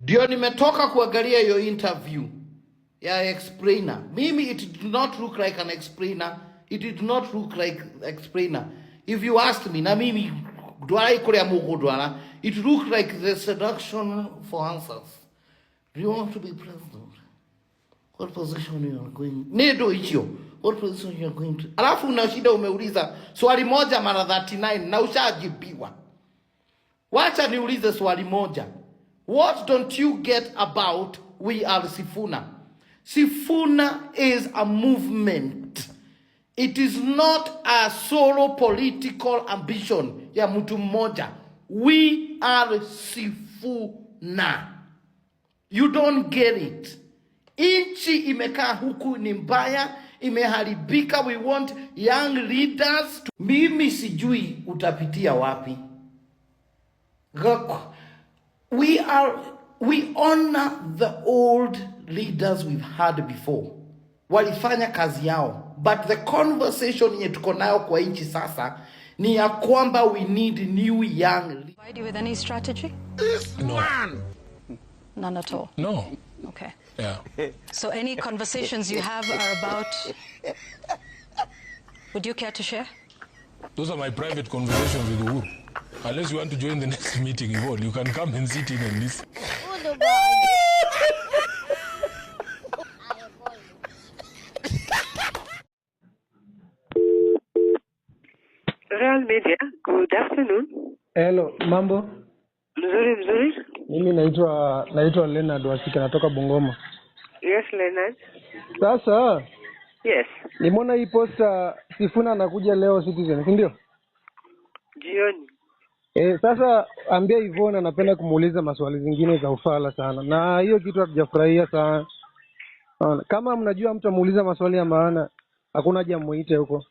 Ndio nimetoka kuangalia your interview ya explainer. Mimi it did not look like an explainer. It did not look like explainer. If you asked me, na mimi dwala kule amugudwala, it looked like the seduction for answers. Do you want to be president? What position you are going? Nedo hicho. What position you are going to? Alafu una shida umeuliza swali moja mara 39 na ushajibiwa. Wacha niulize swali moja. What don't you get about We Are Sifuna? Sifuna is a movement. It is not a solo political ambition ya mtu mmoja. We are Sifuna. You don't get it. Inchi imekaa huku ni mbaya, imeharibika. We want young leaders to... Mimi sijui utapitia wapi. We honor the old leaders we've had before. Walifanya kazi yao. But the conversation yenye tuko nayo kwa inchi sasa ni ya kwamba we need new young leaders. Provide you with any strategy? No. None at all? No. Okay. Yeah. So any conversations you have are about... Would you care to share? Those are my private conversations with Uhuru. Unless you want to join the next meeting, Yvonne, you can come and sit in and listen. Real Media, good afternoon. Hello, mambo? Mzuri. Mimi naitwa Leonard Wasika, natoka Bungoma. Yes, Leonard. Sasa, yes. Nimeona hii posta Sifuna anakuja leo Citizen, si ndio? Jioni. Sasa ambia Yvonne anapenda kumuuliza maswali zingine za ufala sana. Na hiyo kitu hatujafurahia sana. Kama mnajua mtu amuuliza maswali ya maana, hakuna haja muite huko.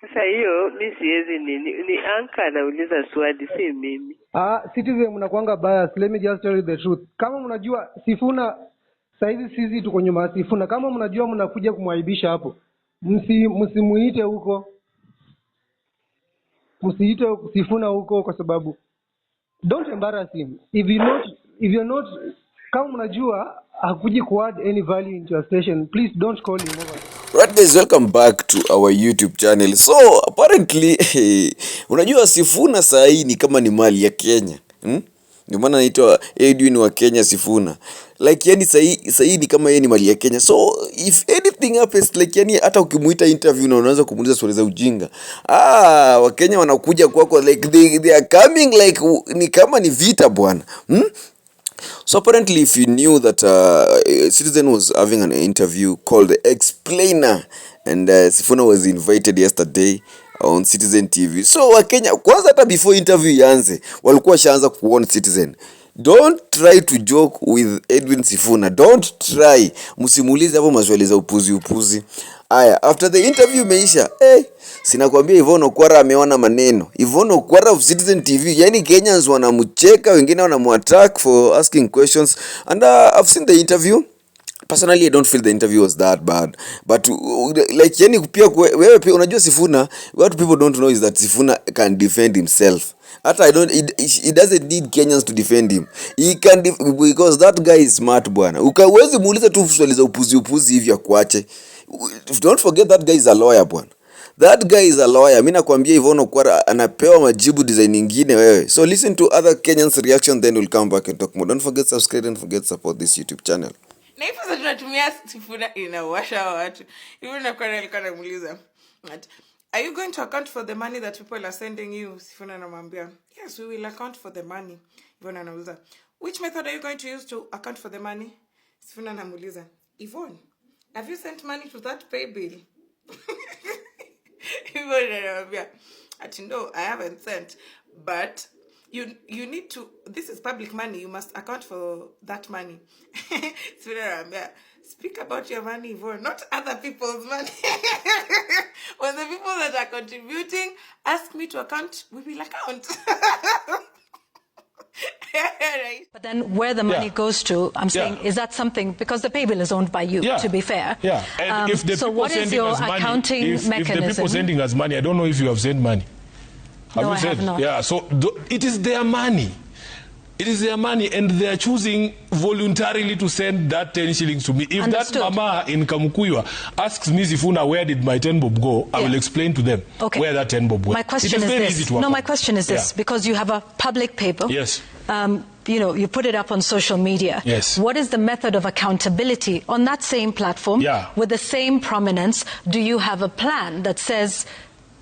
Sasa hiyo mimi siwezi ni anka anauliza swali si mimi. Citizen mnakuanga bias. Let me just tell you the truth. Kama mnajua Sifuna saizi sisi tuko nyuma ya Sifuna. Kama mnajua mnakuja kumwaibisha hapo, msimuite huko. Msiite Sifuna huko kwa sababu don't embarrass him. If you're not kama mnajua hakuji kuadd any value into your station, please don't call him over. Right guys, welcome back to our YouTube channel. So apparently unajua Sifuna saa hii ni kama ni mali ya Kenya. Ndio maana anaitwa Edwin wa Kenya Sifuna. Like yani saa hii ni kama yeye ni mali ya Kenya. So if anything happens like yani hata ukimuita interview na unaanza kumuuliza swali za ujinga, wa Kenya wanakuja kwako like they are coming like ni kama ni vita bwana. So apparently if you knew that Citizen was having an interview called The Explainer and Sifuna was invited yesterday on Citizen TV. So Wakenya kwanza hata before interview ianze walikuwa shaanza kuona Citizen. Don't try to joke with Edwin Sifuna. Don't try. Msimulize hapo maswali za upuzi. Aya, after the interview imeisha, sinakwambia YVONNE OKWARA ameona maneno. YVONNE OKWARA of Citizen TV. Yani Kenyans wanamcheka, wengine wanamuattack for asking questions. And I've seen the interview. Personally, I don't feel the interview was that bad. But like yani pia wewe pia unajua Sifuna, what people don't know is that Sifuna can defend himself. Hata he doesn't need Kenyans to defend him. He can because that guy is smart bwana. Ukawezi muuliza tu swali za upuzi hivi akuache. Don't forget that guy is a lawyer bwana. That guy is a lawyer. Mimi nakwambia YVONNE OKWARA anapewa majibu design nyingine wewe. So listen to other Kenyans reaction, then we'll come back and talk more. Don't forget subscribe and forget support this YouTube channel. Na hivyo sasa tunatumia Sifuna inawasha watu. Hivyo nakwenda alikuwa anamuuliza, are you going to account for the money that people are sending you? Sifuna anamwambia, yes, we will account for the money. Yvonne anauliza, which method are you going to use to account for the money? Sifuna anamuuliza, Yvonne, have you sent money to that pay bill? Yvonne anamwambia, no, I haven't sent, but you need to, this is public money, you must account for that money. Speak about your money, Yvonne, not other people's money. When the people that are contributing ask me to account, we will account. Right. But then where the money goes to, I'm saying, is that something, because the pay bill is owned by you, to be fair. Yeah. And if the so what is your accounting mechanism? If the people sending us money, I don't know if you have sent money. No, I have not. Yeah, so it is their money. It is their money, and they are choosing voluntarily to send that 10 shillings to me. If Understood. that mama in Kamukuywa asks me, Sifuna, where did my 10 bob go? I will explain to them where that 10 bob went. My question is this. No, my question is this. Because you have a public paper. Yes. You know, you put it up on social media. Yes. What is the method of accountability on that same platform? Yeah. With the same prominence? Do you have a plan that says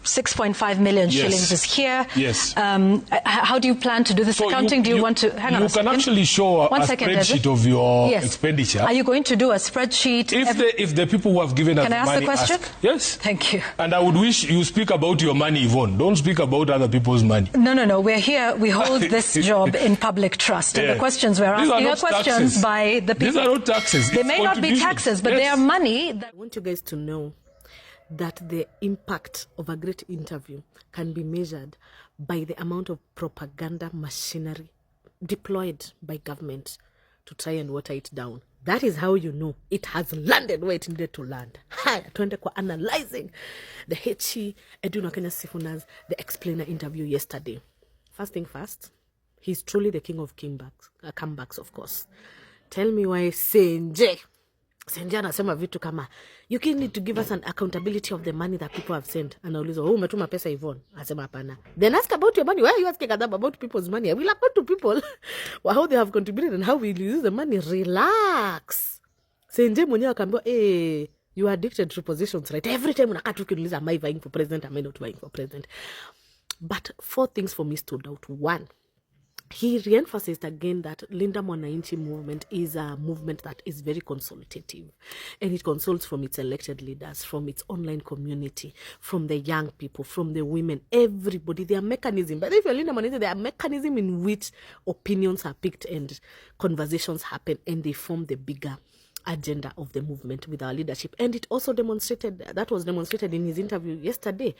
6.5 million shillings is here? Yes. How do you plan to do this accounting? Do you want to hang on a second? You can actually show a spreadsheet of your expenditure. Are you going to do a spreadsheet? If the people who have given us Can I ask money the question? Yes. Thank you. And I would wish you speak about your money, Yvonne. Don't speak about other people's money. No. We're here. We hold this job in public trust. And the questions we're asking are questions by the people. These are not taxes. They may not be taxes, but they are money. I want you guys to know that the impact of a great interview can be measured by the amount of propaganda machinery deployed by government to try and water it down. That is how you know it has landed where it needed to land. Haya, tuende kwa analyzing the HE Edwin Wakenya Sifuna's The Explainer interview yesterday. First thing first, he's truly the king of comebacks, of course. Tell me why Senje anasema vitu kama you need to give us an accountability of the money that people have sent. Anaulizwa, wewe umetuma pesa Yvonne? Anasema hapana. Then ask about your money. Why are you asking about people's money? I will account to people how they have contributed and how we use the money. Relax. Senje mwenyewe akaambiwa, you are addicted to positions, right? Every time unakaa tu kuniuliza, am I vying for president? Am I not vying for president? But 4 things for me stood out. 1, he re-emphasized again that Linda Mwananchi movement is a movement that is very consultative, and it consults from its elected leaders, from its online community, from the young people, from the women, everybody. There are mechanisms. But if you're Linda Mwananchi, there are mechanisms in which opinions are picked and conversations happen, and they form the bigger agenda of the movement with our leadership. And it also demonstrated in his interview yesterday.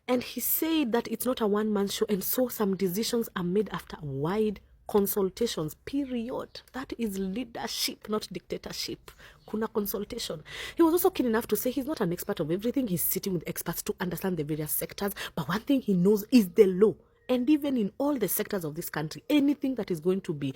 And he said that it's not a one-man show, and so some decisions are made after wide consultations, period. That is leadership, not dictatorship. Kuna consultation. He was also keen enough to say he's not an expert of everything. He's sitting with experts to understand the various sectors. But one thing he knows is the law. And even in all the sectors of this country, anything that is going to be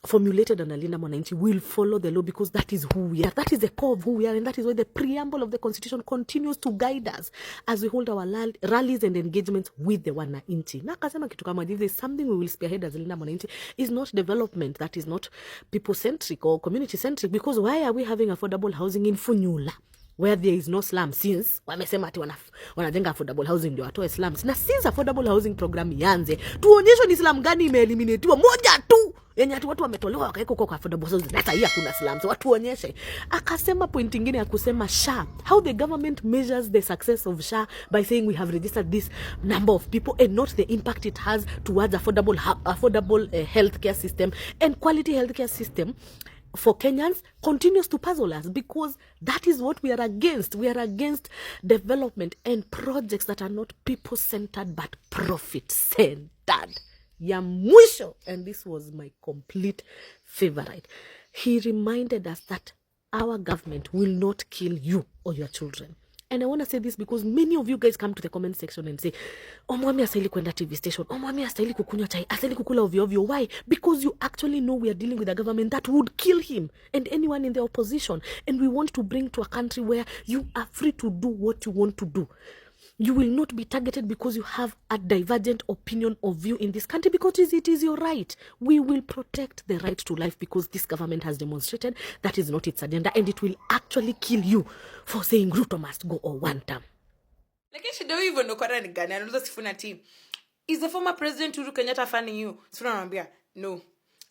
formulated under Linda Mwananchi will follow the law, because that is who we are. That is the core of who we are, and that is why the preamble of the Constitution continues to guide us as we hold our rallies and engagements with the wananchi. Na akasema kitu kama this is something we will spearhead as Linda Mwananchi. Is not development that is not people-centric or community-centric, because why are we having affordable housing in Funyula, where there is no slum, since wamesema ati wanajenga affordable housing ndio watoe slums? Na since affordable housing program ianze, tuonyeshe ni slum gani imeeliminatiwa, moja tu yenye watu wametolewa wakaeka kwa affordable housing. Hata hii hakuna slums, watu onyeshe. Akasema point nyingine ya kusema SHA, how the government measures the success of SHA by saying we have registered this number of people and not the impact it has towards affordable healthcare system and quality healthcare system for Kenyans continues to puzzle us, because that is what we are against. We are against development and projects that are not people-centered but profit-centered. Ya mwisho, and this was my complete favorite. He reminded us that our government will not kill you or your children. And I want to say this because many of you guys come to the comment section and say, Omwami asaili kwenda TV station, Omwami asaili kukunywa chai, asaili kukula ovyo ovyo. Why? Because you actually know we are dealing with a government that would kill him and anyone in the opposition. And we want to bring to a country where you are free to do what you want to do. You will not be targeted because you have a divergent opinion of view in this country, because it is your right. We will protect the right to life, because this government has demonstrated that is not its agenda, and it will actually kill you for saying Ruto must go or one term. Lakini shida hivyo ndo kwa ni gani? Anauliza Sifuna team, is the former president Uhuru Kenyatta fanning you? Sifuna anamwambia no.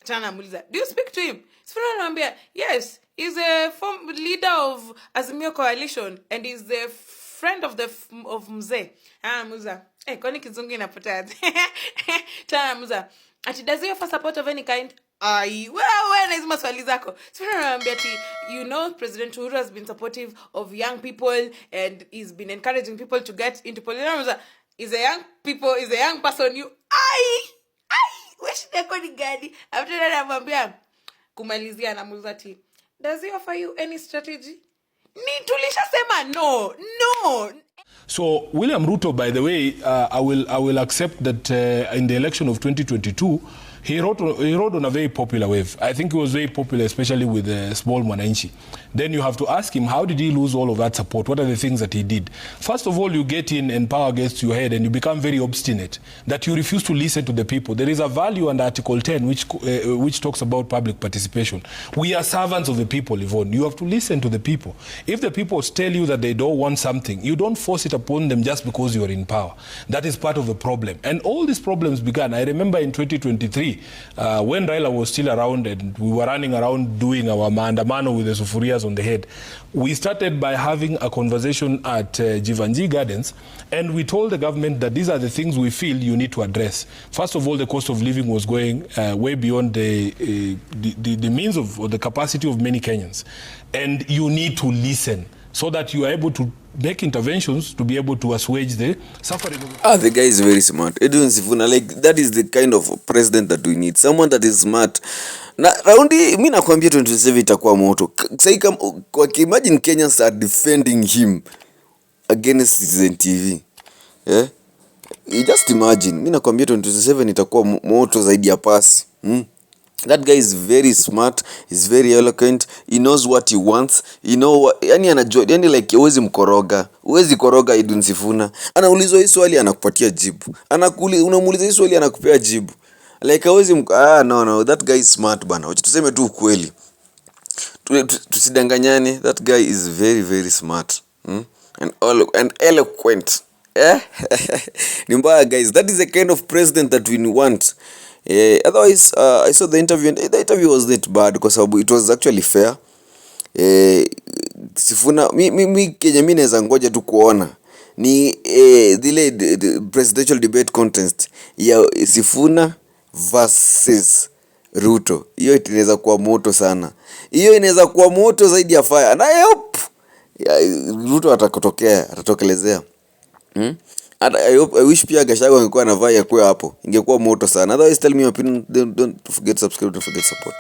Tana anamuuliza, do you speak to him? Sifuna anamwambia yes, he's a leader of Azimio Coalition and he's the friend of Mzee. Anamuuliza, kwani kizungu inapotea? Tana anamuuliza, ati does he offer support of any kind? Wewe na hizo maswali zako. Sifuna anamwambia ati, you know, President Uhuru has been supportive of young people and he's been encouraging people to get into politics. Is a young person you wish neko ni gani? After that anamwambia kumalizia anamuuliza ati, does he offer you any strategy? Ni tulishasema no. So William Ruto, by the way, I will accept that in the election of 2022 he rode on a very popular wave. I think he was very popular, especially with the small Mwananchi. Then you have to ask him, how did he lose all of that support? What are the things that he did? First of all, you get in and power gets to your head and you become very obstinate, that you refuse to listen to the people. There is a value under Article 10 which talks about public participation. We are servants of the people, Yvonne. You have to listen to the people. If the people tell you that they don't want something, you don't force it upon them just because you are in power. That is part of the problem. And all these problems began, I remember in 2023, when Raila was still around and we were running around doing our maandamano with the sufurias on the head. We started by having a conversation at Jivanji Gardens, and we told the government that these are the things we feel you need to address. First of all, the cost of living was going way beyond the means of, or the capacity of many Kenyans. And you need to listen so that you are able to make interventions to be able to assuage the suffering. The guy is very smart. Edwin Sifuna, like, that is the kind of president that we need. Someone that is smart. Na raundi mimi nakwambia 27 itakuwa moto. Sasa kama imagine Kenyans are defending him against Citizen TV. Yeah? You just imagine. Mimi nakwambia 27 itakuwa moto zaidi ya pasi. That guy is very smart, he's very eloquent, he knows what he wants, you know, yani anajua, yani like huwezi mkoroga, huwezi koroga Edwin Sifuna. Anaulizwa hii swali anakupatia jibu. Unamuuliza hii swali anakupea jibu. Like huwezi no, that guy is smart bana. Wacha tuseme tu ukweli. Tusidanganyane, that guy is very very smart. And eloquent. Ni mbaya guys, that is the kind of president that we want. Otherwise, I saw the interview and the interview was not bad because it was actually fair. Sifuna, mi Kenya mimi naweza ngoja tu kuona ni the presidential debate contest ya Sifuna versus Ruto. Hiyo inaweza kuwa moto sana. Hiyo inaweza kuwa moto zaidi ya fire. Na hope Ruto atatokelezea. I wish pia Gachagua angekuwa anavaa yakuwa hapo. Ingekuwa moto sana. Otherwise, tell me your opinion. Don't forget to subscribe, don't forget support.